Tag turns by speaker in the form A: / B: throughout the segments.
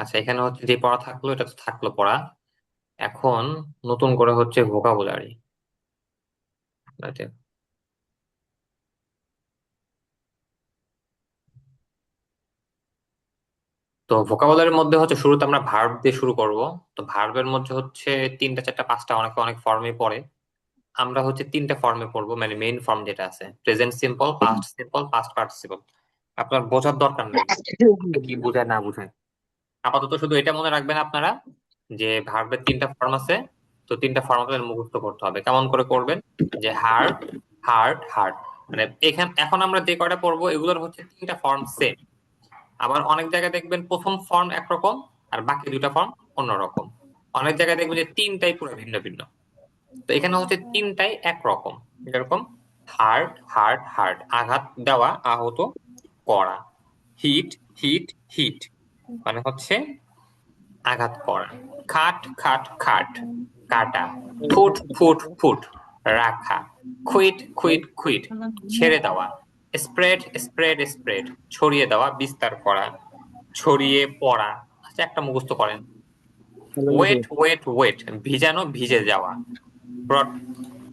A: আচ্ছা, এখানে হচ্ছে যে পড়া থাকলো এটা তো থাকলো পড়া। এখন নতুন করে হচ্ছে ভোকাবুলারি। তো ভোকাবুলারির মধ্যে হচ্ছে শুরুতে আমরা ভার্ব দিয়ে শুরু করব। তো ভার্বের মধ্যে হচ্ছে তিনটা চারটা পাঁচটা অনেকে অনেক ফর্মে পড়ে। আমরা হচ্ছে তিনটা ফর্মে পড়বো, মানে মেইন ফর্ম যেটা আছে present simple, past simple, past participle. আপনার বোঝার দরকার নাই কি বোঝায় না বোঝায়। আপাতত শুধু এটা মনে রাখবেন আপনারা যে ভার্বের তিনটা ফর্ম আছে। তো তিনটা ফর্ম আপনাদের মুখস্থ করতে হবে। কেমন করে করবেন? যে হার্ট, হার্ট, হার্ট, মানে এখন আমরা যে কয়টা পড়বো এগুলোর হচ্ছে তিনটা ফর্ম সেম। আবার অনেক জায়গায় দেখবেন প্রথম ফর্ম একরকম আর বাকি দুটা ফর্ম অন্যরকম। অনেক জায়গায় দেখবেন যে তিনটাই পুরো ভিন্ন ভিন্ন। তো এখানে হচ্ছে তিনটাই একরকম। যেরকম হার্ট, হার্ট, হার্ট, আঘাত দেওয়া, আহত করা। হিট, হিট, হিট, মানে হচ্ছে আঘাত করা। খাট, খাট, খাট, কাটা। ফুট, ফুট, ফুট, রাখা। খুইট, খুইট, খুইট, ছেড়ে দেওয়া। স্প্রেড, স্প্রেড, স্প্রেড, ছড়িয়ে দেওয়া, বিস্তার করা। ছড়িয়ে পড়া। আচ্ছা, একটা মুখস্থ করেন। ওয়েট, ওয়েট, ওয়েট, ভিজানো, ভিজে যাওয়া।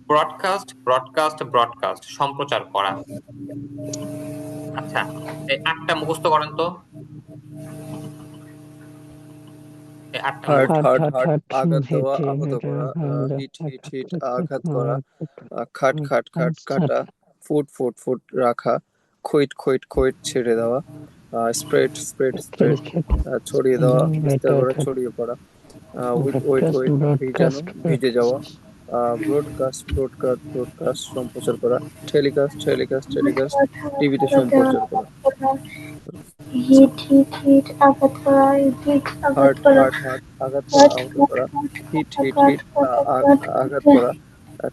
A: ব্রডকাস্ট, ব্রডকাস্ট, ব্রডকাস্ট, সম্প্রচার করা। আচ্ছা, এই আটটা মুখস্থ করেন তো। এই আটটা
B: হার্ট
A: মুখস্থ।
B: হার্ট হার্ট আঘাত দেওয়া, আহত করা। হিট হিট হিট, আঘাত করা। খাট খাট খাট, কাটা। ফুট ফুট ফুট, রাখা। খুইট খুইট খুইট, ছেড়ে দেওয়া। স্প্রেড স্প্রেড স্প্রেড, ছড়িয়ে দেওয়া, বিস্তার করা, ছড়িয়ে পড়া। উইট ওয়েট ওয়েট, ভিজানো, ভিজে যাওয়া। ব্রডকাস্ট ব্রডকাস্ট ব্রডকাস্ট, সম্প্রচার করা। টেলিকাস্ট টেলিকাস্ট টেলিকাস্ট, টিভিতে সম্প্রচার করা।
C: হিট হিট হিট, আঘাত করা, হিট আঘাত
B: হার্ট
C: করা,
B: হার্ট হার্ট, আঘাত করা,
C: কাট
B: আহত
C: কাট
B: করা।
C: কাট,
B: হিট হিট
C: কাট
B: হিট,
C: কাট কাট,
B: আঘাত করা।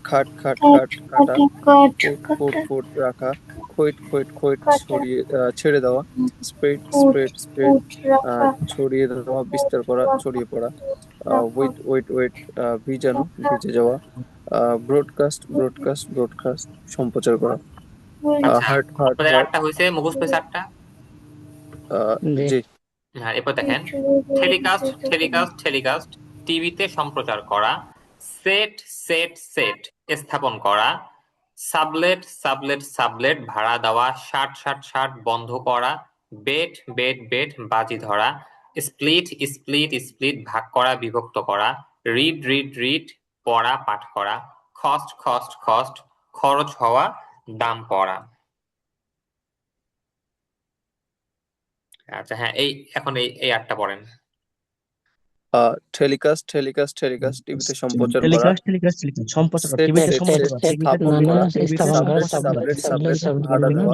B: খাট খাট
C: কাট
B: খাট, কাটা।
C: কাট কাট
B: ফুট ফুট
C: কাট,
B: ফুট, রাখা। খুইট খুইট খুইট,
C: কাটা,
B: ছড়িয়ে ছেড়ে দেওয়া। Spread
C: foot
B: spread spread,
C: foot, রাখা,
B: ছড়িয়ে দেওয়া, বিস্তার করা, ছড়িয়ে পড়া।
C: রাখা,
B: উইট ওয়েট ওয়েট, ভিজানো,
C: রাখা।
B: ভিজে যাওয়া। ব্রডকাস্ট ব্রডকাস্ট ব্রডকাস্ট, সম্প্রচার করা।
A: আচ্ছা,
B: হার্ট হার্ট
A: আপনাদের
B: হার্ট।
A: আটটা হয়েছে, মুখস্থ হয়েছে আটটা।
B: জি।
A: হ্যাঁ, এরপর দেখেন। টেলিকাস্ট, টেলিকাস্ট, টেলিকাস্ট, টিভিতে সম্প্রচার করা। সেট, সেট, সেট, স্থাপন করা। সাবলেট, সাবলেট, সাবলেট, ভাড়া দেওয়া। শার্ট, শার্ট, শার্ট, বন্ধ করা। বেট, বেট, বেট, বাজি ধরা। স্প্লিট, স্প্লিট, স্প্লিট, ভাগ করা, বিভক্ত করা। রিড, রিড, রিড, পড়া, পাঠ করা। খস্ট, খস্ট, খস্ট, খরচ হওয়া, দাম পড়া। আচ্ছা, হ্যাঁ, এখন এই এই আটটা পড়েন।
B: টেলিকাস্ট টেলিকাস্ট টেলিকাস্ট, টিভিতে সম্প্রচার করা।
D: টেলিকাস্ট টেলিকাস্ট টেলিকাস্ট, সম্প্রচার করা,
B: সেট
D: টিভিতে
B: সেট
D: সম্প্রচার
B: সেট,
D: করা, টিভিতে
B: স্থাপন
D: সম্প্রচার
B: করা।
D: করা, টিভিতে
C: স্থাপন করা,
D: সম্প্রচার করা,
B: sublet sublet
C: sublet
B: sublet,
C: sublet
B: ভাড়া দেওয়া।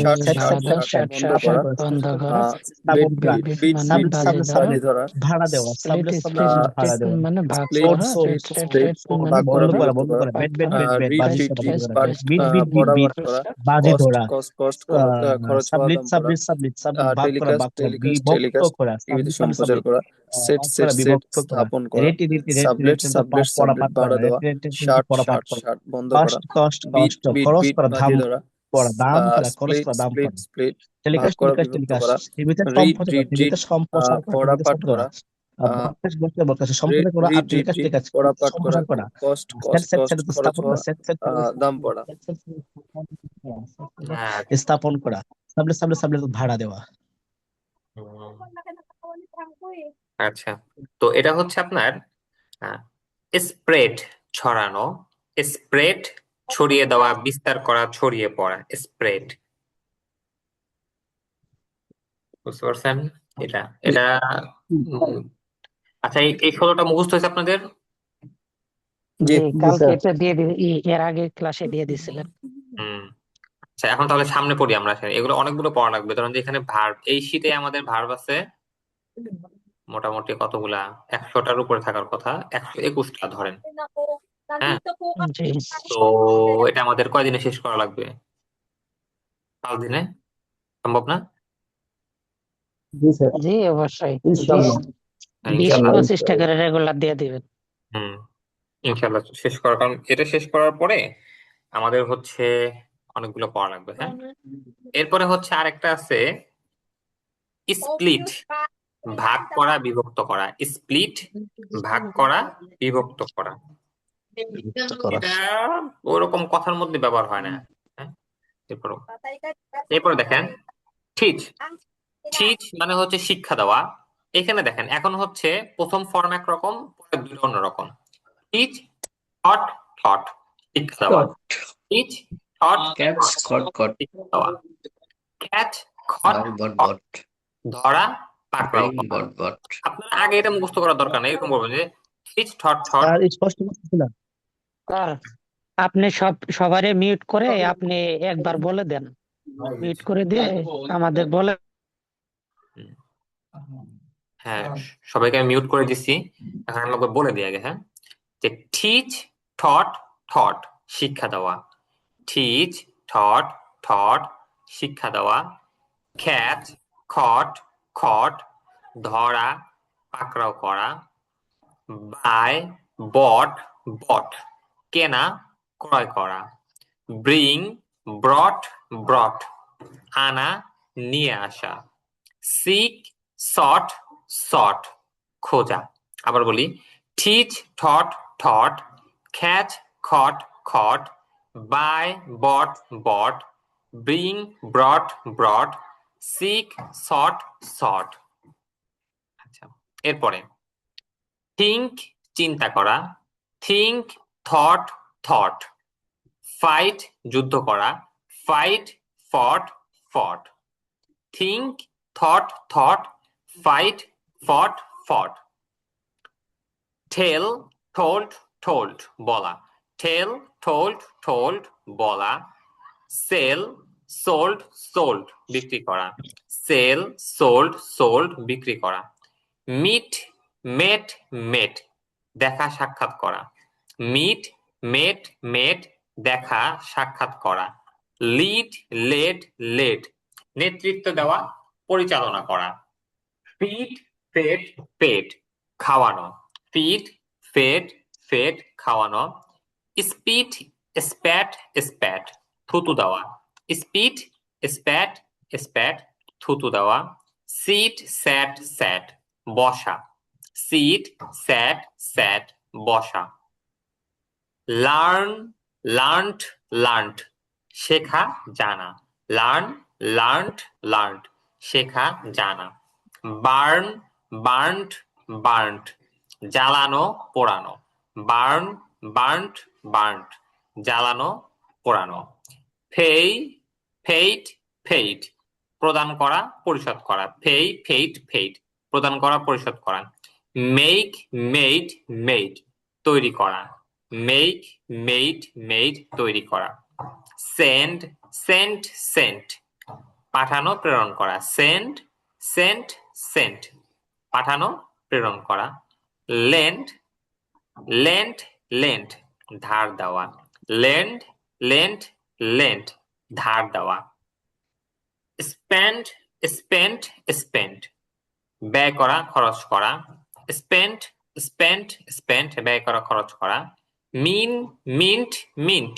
B: Shirt
C: sublet
B: shirt
C: sublet
B: shirt,
C: shirt
B: বন্ধ
C: শার্ট
B: করা।
C: বন্ধ করা,
B: বিট
D: স্থাপন করা,
B: বিট বিট বিট,
D: সাবলেট
C: বাজে
D: সাবলেট
C: ধরা,
D: সাবলেট
B: বাজি ধরা।
D: ভাড়া দেওয়া,
C: স্প্লিট
D: সাবলেট সাবলেট
C: স্প্লিট
D: ভাড়া
C: স্প্লিট
D: দেওয়া।
C: মানে ভাগ
B: স্প্লিট
D: সোর্স
C: করা,
D: source
B: split
C: split
B: split,
C: split মানে
B: ভাগ করা,
D: বন্ধ করা,
B: বিভক্ত
D: বন্ধ
B: করা।
D: করা, বেট
C: পাট
D: বেট
C: করা,
D: বেট বেট,
B: রিড
D: বাজির
B: রিড
D: সাথে বন্ধ
B: রিড,
D: করা,
B: পাট,
D: বিট বিট বিট
B: পড়া,
D: বিট,
B: পাঠ করা।
D: বাজি
B: কস্ট
D: ধরা।
B: কস্ট কস্ট, খরচ হওয়া,
D: সাবলেট
B: দাম পড়া।
D: সাবলেট সাবলেট সাবলেট সাবলেট, ভাগ করা,
B: টেলিকাস্ট
D: ভাগ করা,
B: টেলিকাস্ট
D: বিভক্ত
B: টেলিকাস্ট,
D: করা,
B: টিভিতে
D: সাবলেট সাবলেট
B: সম্প্রচার
D: সাবলেট,
B: করা। সেট
D: ভাগ
B: সেট
D: করা,
B: সেট,
D: বিভক্ত করা।
B: স্থাপন করা।
D: রেটি রেটি রেটি
B: সাবলেট
D: রেটি,
B: সাবলেট
D: পড়া
B: সাবলেট,
D: পাঠ করা,
B: ভাড়া দেওয়া।
D: রেটি রেটি রেটি,
B: শার্ট
D: পড়া পাঠ
B: শার্ট
D: করা।
B: শার্ট, বন্ধ করা।
D: কষ্ট কষ্ট
B: বিট
D: কষ্ট,
B: বিট
D: খরচ
B: বিট,
D: করা,
B: বাজি
D: দাম
B: ধরা।
D: করা, দাম করা, খরচ
B: স্প্লিট
D: করা, দাম
B: স্প্লিট
D: করা।
B: স্প্লিট, ভাগ
D: টেলিকাস্ট
B: করা,
D: টেলিকাস্ট
B: বিভক্ত
D: টেলিকাস্ট,
B: করা।
D: টিভিতে
B: রিড
D: সম্প্রচার করা,
B: রিড
D: টিভিতে
B: রিড,
D: সম্প্রচার করা,
B: পড়া
D: টিভিতে
B: পাঠ
D: সম্প্রচার
B: করা।
D: করা। ব্রডকাস্ট ব্রডকাস্ট ব্রডকাস্ট, সম্প্রচার করা, আর
B: read read
D: telecast
B: read,
D: telecast,
B: পড়া পাঠ করা।
D: সম্প্রচার করা।
B: Cost
D: set
B: cost
D: set
B: cost,
D: set,
B: খরচ
D: স্থাপন
B: হওয়া,
D: করা, সেট সেট সেট,
B: দাম পড়া।
A: হ্যাঁ।
D: স্থাপন করা। সাবলেট সাবলেট সাবলেট, ভাড়া দেওয়া।
A: আচ্ছা, তো এটা হচ্ছে আপনার স্প্রেড, ছড়ানো। স্প্রেড, ছড়িয়ে দেওয়া, বিস্তার করা, ছড়িয়ে পড়া। স্প্রেড, বুঝতে পারছেন? এটা এটা উম, আচ্ছা, এই 16টা মুখস্থ হয়েছে আপনাদের?
B: জি।
C: জি কালকে এটা দিয়ে এর আগে ক্লাসে দিয়ে দিছিলেন।
A: হুম। আচ্ছা, এখন তাহলে সামনে পড়ি আমরা। এগুলো অনেকগুলো পড়া লাগবে। ধরুন যে এখানে ভার্ব, এই শীটে আমাদের ভার্ব আছে মোটামুটি কতগুলা, 100টার উপরে থাকার কথা, 121টা ধরেন। হ্যাঁ,
C: জি
A: তো এটা আমাদের কয়দিনে শেষ করা লাগবে? 5 দিনে? সম্ভব না?
C: জি অবশ্যই, বিশ
D: ইনশাআল্লাহ।
A: হ্যাঁ,
C: বিশ
A: ইনশাল্লাহ।
C: 25টা করে রেগুলার দিয়ে দিবেন।
A: হুম, ইনশাল্লাহ শেষ করার, কারণ এটা শেষ করার পরে আমাদের হচ্ছে অনেকগুলো পড়া লাগবে। হ্যাঁ, এরপরে হচ্ছে আরেকটা আছে স্প্লিট। ভাগ করা, বিভক্ত করা। স্প্লিট, ভাগ করা, বিভক্ত করা। এটা ওরকম কথার মধ্যে ব্যবহার হয় না। হ্যাঁ, এরপরে দেখেন টিচ। টিচ মানে হচ্ছে শিক্ষা দেওয়া। এখানে দেখেন এখন হচ্ছে প্রথম ফর্ম একরকম, পরে দুটো অন্যরকম। টিচ, থট, থট, শিক্ষা দেওয়া। টিচ, থট,
E: ক্যাটস খট খট
A: শিক্ষা দেওয়া। ক্যাচ, খট,
E: বাই বট
A: খট,
E: বট
A: ধরা, পাকড়াও
E: ব্রেইন
A: করা।
E: বট বট
A: আপনারা আগে এটা মুখস্থ করার দরকার নেই, এরকম বলবেন যে টিচ, থট, থট।
D: স্যার স্পষ্ট বুঝতেছি না।
F: স্যার আপনি সবারে মিউট করে আপনি একবার বলে দেন, মিউট করে দিয়ে আমাদের বলে।
A: হ্যাঁ, সবাইকে আমি মিউট করে দিচ্ছি। এখন আমি একবার বলে দিই আগে। হ্যাঁ, যে টিচ, থট, থট, শিক্ষা দেওয়া। টিচ, থট, থট, শিক্ষা দেওয়া। খ্যাচ, খট, খট, ধরা, পাকড়াও করা। বাই, বট, বট, কেনা, ক্রয় করা। ব্রিং, ব্রট, ব্রট, আনা, নিয়ে আসা। সিক, সট, সট, খোঁজা। আবার বলি, teach, thought, thought, catch, caught, caught, buy, bought, bought, bring, brought, brought, seek, sought, sought. আচ্ছা, এরপরে থিঙ্ক, চিন্তা করা। Think, thought, thought. ফাইট, যুদ্ধ করা। ফাইট, ফট, ফট। থিঙ্ক, থট, থট, ফাইট, ফট, ফট। টেল, টোল্ড, টোল্ড, বলা। টেল, টোল্ড, টোল্ড, বলা। সেল, সোল্ড, সোল্ড, বিক্রি করা। সেল, সোল্ড, সোল্ড, বিক্রি করা। মিট, মেট, মেট, দেখা, সাক্ষাৎ করা। মিট, মেট, মেট, দেখা, সাক্ষাৎ করা। লিড, লেড, লেড, নেতৃত্ব দেওয়া, পরিচালনা করা। ফিড, ফেড, পেট, খাওয়ানো। ফিড, ফেড, ফেড, খাওয়ানো। স্পিট, স্প্যাট, স্প্যাট, থুতু দেওয়া। স্পিট, স্প্যাট, স্প্যাট, থুতু দেওয়া। সিট, স্যাট, স্যাট, বসা। সিট, স্যাট, স্যাট, বসা। লার্ন, লার্নড, লার্নড, শেখা, জানা। লার্ন, লার্নড, লার্নড, শেখা, জানা। বার্ন, বার্নড, বার্নড, জ্বালানো, পোড়ানো। বার্ন, বার্নড, বার্নড, জ্বালানো, পোড়ানো। পেই, পেইড, পেইড, প্রদান করা, পরিশোধ করা। পেই, পেইড, পেইড, প্রদান করা, পরিশোধ করা। মেক, মেড, মেড, তৈরি করা। মেক, মেড, মেড, তৈরি করা। সেন্ড, সেন্ট, সেন্ট, পাঠানো, প্রেরণ করা। সেন্ড, সেন্ট, সেন্ট, পাঠানো, প্রেরণ করা। লেন্ড, লেন্ট, লেন্ট, ধার দেওয়া। লেন্ড, লেন্ট, লেন্ট, ধার দেওয়া। স্পেন্ড, স্পেন্ট, স্পেন্ট, ব্যয় করা, খরচ করা। স্পেন্ট, স্পেন্ট, স্পেন্ট, ব্যয় করা, খরচ করা। মিন, মিন্ট, মিন্ট,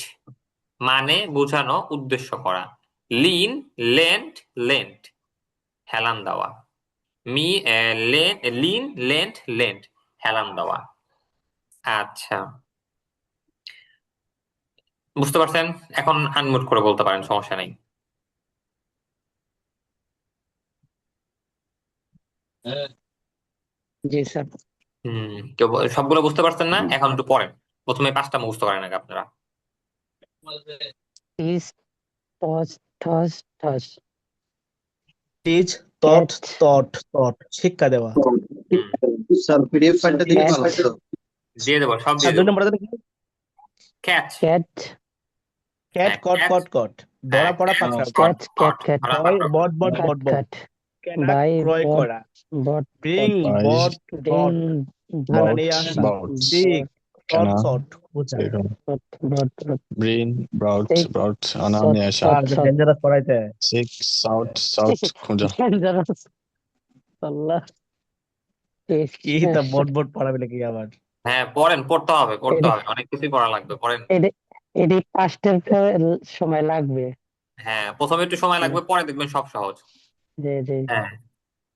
A: মানে বোঝানো, উদ্দেশ্য করা। লিন, লেন্ট, লেন্ট, হেলান দেওয়া। লিন, লেন্ট, লেন্ট, হেলান দেওয়া। আচ্ছা, বুঝতে পারছেন? এখন আনমিউট করে বলতে পারেন, সমস্যা নেই।
F: জি স্যার।
A: কেউ সবগুলো বুঝতে পারছেন না? এখন একটু পড়েন। প্রথমে 5টা মুখস্থ করেন আগে আপনারা।
F: টিস, টস, ঠস, ঠস।
D: টিচ, তট,
F: ক্যাচ,
D: তট, তট, শিক্ষা দেওয়া।
A: হুম,
E: স্যার পিডিএফ ফাইলটা দিলে
F: ক্যাচ,
E: ভালো হতো
A: দিয়ে দেবো, সব
D: আর
A: দিয়ে
D: 2
A: দেবো।
D: নম্বরটা
A: ক্যাচ,
F: ক্যাচ,
D: ক্যাট, কট,
A: ক্যাচ,
D: কট, কট,
A: হ্যাঁ,
D: ধরা পড়া,
A: ক্যাচ,
D: পাকড়াও
A: কট,
D: করা।
F: ক্যাচ, ক্যাট,
A: কট,
F: ক্যাট,
A: ধরা,
D: বয়,
A: পাকড়াও
D: বট, বট,
F: কাট,
D: বট, বট,
F: কাট।
D: কেনা,
F: বাই,
D: ক্রয়
F: বট,
D: করা।
F: Bought,
D: bring,
G: Buy,
D: bought,
F: bring,
D: bought, আনা,
F: বট,
D: নিয়ে আসা।
G: bought,
D: seek, sought,
G: Anna,
D: sought, খোঁজা।
F: Bought, bought, bought.
G: Brain, brought,
F: seek,
G: brought, Anna,
F: sought,
G: Niasha,
F: sought,
D: আর
F: শট।
D: ডেঞ্জারাস পড়াইতে।
G: Sick, South, South, Khuja.
F: Dangerous, আল্লাহ।
D: কি তা বট বট পড়াবে নাকি আবার?
A: হ্যাঁ, পড়েন, পড়তে হবে, পড়তে
F: এডি
A: হবে, অনেক কিছুই পড়া লাগবে, পড়েন।
F: এডি এডি পাস্টের সময় লাগবে।
A: হ্যাঁ, প্রথমে একটু সময় লাগবে, পরে দেখবেন সব সহজ।
F: জি জি।
A: হ্যাঁ,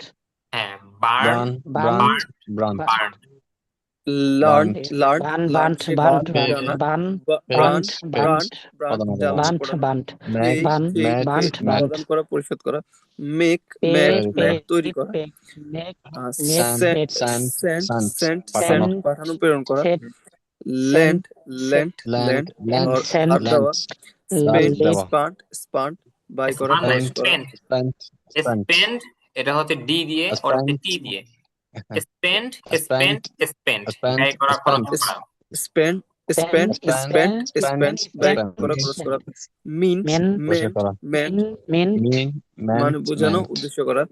F: সাট
A: হ্যাঁ বার্ন,
G: Burn,
F: বান
G: burnt, burnt,
A: burn,
B: learn
G: burnt,
B: learn
F: বান
B: লার্ন
F: বান্ট
B: শেখা
F: বান্ট
G: page,
B: জানা,
F: বান
B: brand
F: burnt
G: page,
F: burnt
B: brand
G: পদানত
B: দেওয়া
G: আছে।
B: মানে
F: বান্ট
B: প্রদান,
F: বান্ট
B: পে
G: Make,
F: বান
B: pay
G: make,
F: burnt
B: pay
F: burnt
B: প্রদান করা, পরিশোধ করা, make
F: pay
B: mad
F: pay
B: mad তৈরি করা,
F: pay make make
G: send,
B: Saint
F: set
G: send,
B: Saint
G: sent,
B: Saint
G: পাঠানো।
B: সেন্ট পাঠানো প্রেরণ করা,
F: set
B: lend
F: set
B: lend
G: Lend,
B: lend
G: lent,
F: sent
B: ধার দেওয়া,
G: ধার
B: স্পেন্ড
G: দেওয়া।
B: স্পান্ট স্পান্ট বাই করা,
A: স্পান না,
B: খরচ করা,
A: স্পেন্ড,
G: Spent, spent,
A: স্পেন্ড এটা হচ্ছে ডি দিয়ে, ওটা হচ্ছে
G: spent,
A: টি দিয়ে। Spend, spend,
G: spent,
A: spend,
G: spent,
A: ব্যয় করা, খরচ
G: spent,
A: করা।
B: Spend spend
G: spent,
B: spend
G: spent,
B: spend ব্যয়
G: spent,
B: করা, খরচ করা, মিন
F: মেন
G: বসে
B: মেন্ট
G: করা।
B: মেন্ট
F: মেন
G: Mean,
B: মানে
G: meant,
B: বোঝানো,
G: meant,
B: উদ্দেশ্য করা,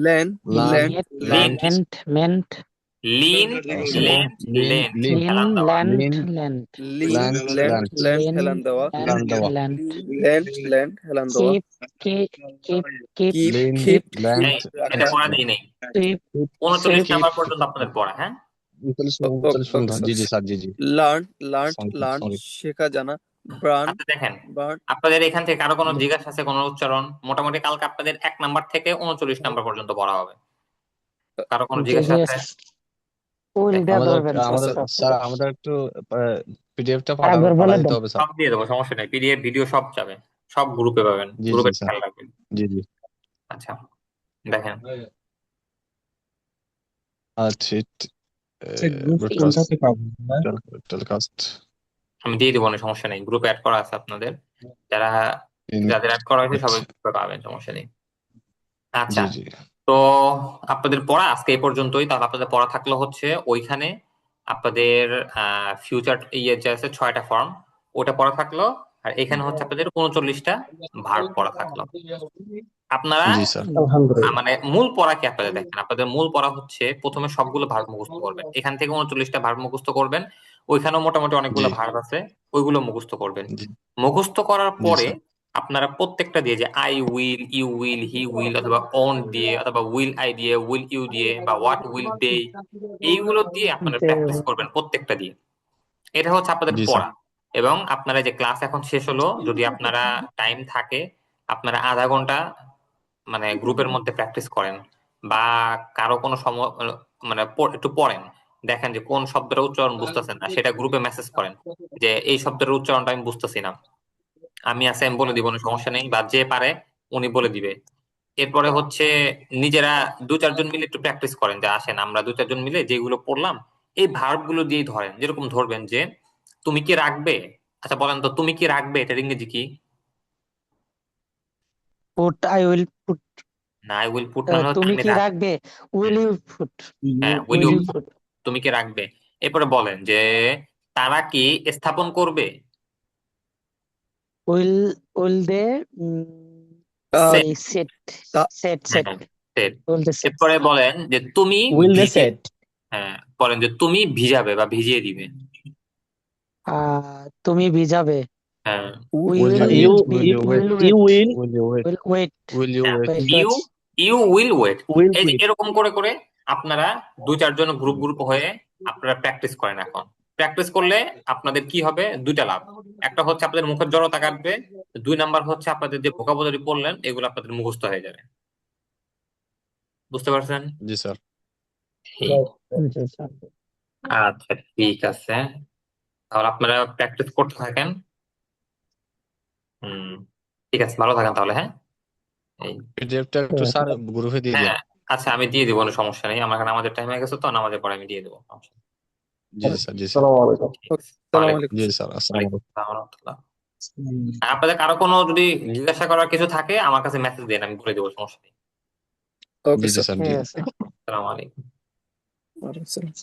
B: land
G: learn,
B: land
A: leant,
F: meant meant
A: lean, leant,
G: lean,
A: leant,
G: lean,
F: lean
A: হেলান দেওয়া।
F: Land
G: lean,
F: land
B: lean
G: lent,
B: land
G: lent,
B: land
F: lean
B: হেলান দেওয়া,
G: learn দেওয়া।
F: ল্যান্ড
B: ল্যান্ড ল্যান্ড হেলান দেওয়া,
F: keep keep keep
B: keep
G: Lean,
B: খিপ
G: lent,
A: এই এটা
B: রাখা,
A: পড়া দিই নেই,
F: কিপ
A: 39
F: keep,
A: নাম্বার পর্যন্ত আপনাদের পড়া, হ্যাঁ।
G: 39 পর্যন্ত। জি জি স্যার, জি জি।
B: Learn learn learn
G: sorry.
B: শেখা জানা, ব্রান
A: আচ্ছা দেখেন,
B: বার্ন,
A: আপনাদের এখান থেকে কারো কোনো জিজ্ঞাসা আছে, কোনো উচ্চারণ? মোটামুটি কালকে আপনাদের 1 নাম্বার থেকে 39 নাম্বার পর্যন্ত পড়া হবে। কারো কোনো জিজ্ঞাসা আছে?
F: উইল দিয়ে
G: আমাদের
F: ধরবেন
G: আমাদের
B: স্যার।
G: স্যার আমাদের একটু পিডিএফটা
F: আরেকবার বলে
G: পাঠাই দিতে
F: দেন।
G: হবে স্যার।
A: সব দিয়ে দেবো, সমস্যা নেই, পিডিএফ ভিডিও সব যাবে, সব গ্রুপে পাবেন,
G: জি জি
A: গ্রুপে
G: স্যার,
A: খেয়াল রাখবেন।
G: জি জি।
A: আচ্ছা দেখেন,
G: ঠিক টেলিকাস্ট
A: আমি দিয়ে দেবো না, সমস্যা নেই, গ্রুপে অ্যাড করা আছে আপনাদের, যারা যাদের অ্যাড করা হয়েছে সবাই গ্রুপে পাবেন, সমস্যা নেই। আচ্ছা,
G: জি জি
A: তো আপনাদের পড়া আজকে এই পর্যন্তই। তাহলে আপনাদের পড়া থাকলো হচ্ছে ওইখানে আপনাদের ফিউচার ইয়ে যে আছে 6টা ফর্ম, ওটা পড়া থাকলো, আর এখানে হচ্ছে আপনাদের 39টা ভার্ব পড়া থাকলো। আপনারা
G: জি স্যার।
A: মানে মূল পড়া কি আপনাদের দেখেন, আপনাদের মূল পড়া হচ্ছে প্রথমে সবগুলো ভার্ব মুখস্থ করবেন, এখান থেকে 39টা ভার্ব মুখস্থ করবেন, ওইখানেও মোটামুটি অনেকগুলো
G: জি।
A: ভার্ব আছে, ওইগুলো মুখস্থ করবেন।
G: জি
A: মুখস্থ করার
G: জি
A: পরে
G: স্যার।
A: আপনারা প্রত্যেকটা দিয়ে, যে I will, you will, he will, অথবা অন দিয়ে, অথবা উইল আই দিয়ে, উইল ইউ দিয়ে, বা হোয়াট উইল দে, এইগুলো দিয়ে আপনারা প্র্যাকটিস করবেন প্রত্যেকটা দিয়ে। এটা হচ্ছে আপনাদের
G: জি স্যার।
A: পড়া। এবং আপনারা যে ক্লাস এখন শেষ হলো, যদি আপনারা টাইম থাকে আপনারা আধা ঘন্টা মানে গ্রুপের মধ্যে প্র্যাকটিস করেন, বা কারো কোনো সময় মানে একটু পড়েন, দেখেন যে কোন শব্দটা উচ্চারণ বুঝতেছেন না, সেটা গ্রুপে মেসেজ করেন যে এই শব্দের উচ্চারণটা আমি বুঝতেছি না, আমি আছে আমি বলে দিব, কোনো সমস্যা নেই, বা যে পারে উনি বলে দিবে। এরপরে হচ্ছে নিজেরা 2-4 জন মিলে একটু প্র্যাকটিস করেন, যে আসেন আমরা 2-4 জন মিলে যেগুলো পড়লাম এই ভার্ব গুলো দিয়েই ধরেন। যেরকম ধরবেন যে তুমি কি রাখবে, আচ্ছা বলেন তো তুমি কি রাখবে, এটা ইংরেজি কি?
F: পুট আই উইল পুট
A: না, আই উইল পুট মানে হচ্ছে
F: তুমি
A: আমি
F: কি
A: রাখবো।
F: রাখবে উইল ইউ পুট
A: হ্যাঁ, will
F: will
A: you
F: you
A: put,
F: put
A: তুমি কি রাখবে। এরপরে বলেন যে তারা কি স্থাপন করবে,
F: উইল উইল দে
B: আহ,
F: এই সেট
B: তা-
F: সেট সেট
A: হ্যাঁ set।
F: উইল দে সেট
A: এরপরে বলেন যে তুমি
D: উইল দে
A: ভিজিয়ে,
D: সেট
A: হ্যাঁ বলেন যে তুমি ভিজাবে বা ভিজিয়ে দিবে।
F: তুমি ভিজাবে
A: হ্যাঁ,
F: we
G: Will
F: will
G: you
D: you
G: wait?
D: You will
G: Will you wait?
F: Will wait
G: Will you
A: হ্যাঁ,
G: wait?
F: Wait
A: you you will wait.
D: Will
A: এই যে
D: কুইট
A: এরকম করে করে আপনারা 2-4 জন গ্রুপ গ্রুপ হয়ে আপনারা প্র্যাকটিস করেন। এখন প্র্যাকটিস করলে আপনাদের কি হবে, 2টা লাভ। একটা হচ্ছে আপনাদের মুখের জড়তা কাটবে, 2 নাম্বার হচ্ছে আপনাদের যে ভোকাবুলারি পড়লেন এগুলো আপনাদের মুখস্থ হয়ে যাবে। বুঝতে পারছেন?
G: জি স্যার।
A: আচ্ছা ঠিক আছে, তাহলে আপনারা প্র্যাকটিস করতে থাকেন। ঠিক আছে, ভালো থাকেন তাহলে, হ্যাঁ। এই
G: পিডিএফটা একটু স্যার গ্রুপে দিয়ে দিন।
A: হ্যাঁ, আচ্ছা আমি দিয়ে দিব, কোনো সমস্যা নেই, আমার আমাদের টাইম হয়ে গেছে তো, নামাজের পরে আমি দিয়ে দেবো, সমস্যা নেই।
G: জি স্যার, জি স্যার।
A: ঠিক আছে।
B: সালাম
A: ওয়ালাইকুম
B: আলাইকুম।
G: জি স্যার, আসসালামু আলাইকুম।
A: আসসালাম ওয়া রাহমাতুল্লাহ। আর আপনাদের কারো কোনো যদি জিজ্ঞাসা করার কিছু থাকে আমার কাছে মেসেজ দেন, আমি বলে দেবো, সমস্যা নেই।
B: ওকে
G: জি জি
B: স্যার।
G: স্যার,
F: ঠিক
G: জি।
F: আছে
A: আসসালামু আলাইকুম।
B: ওয়ালাইকুম আসসালাম।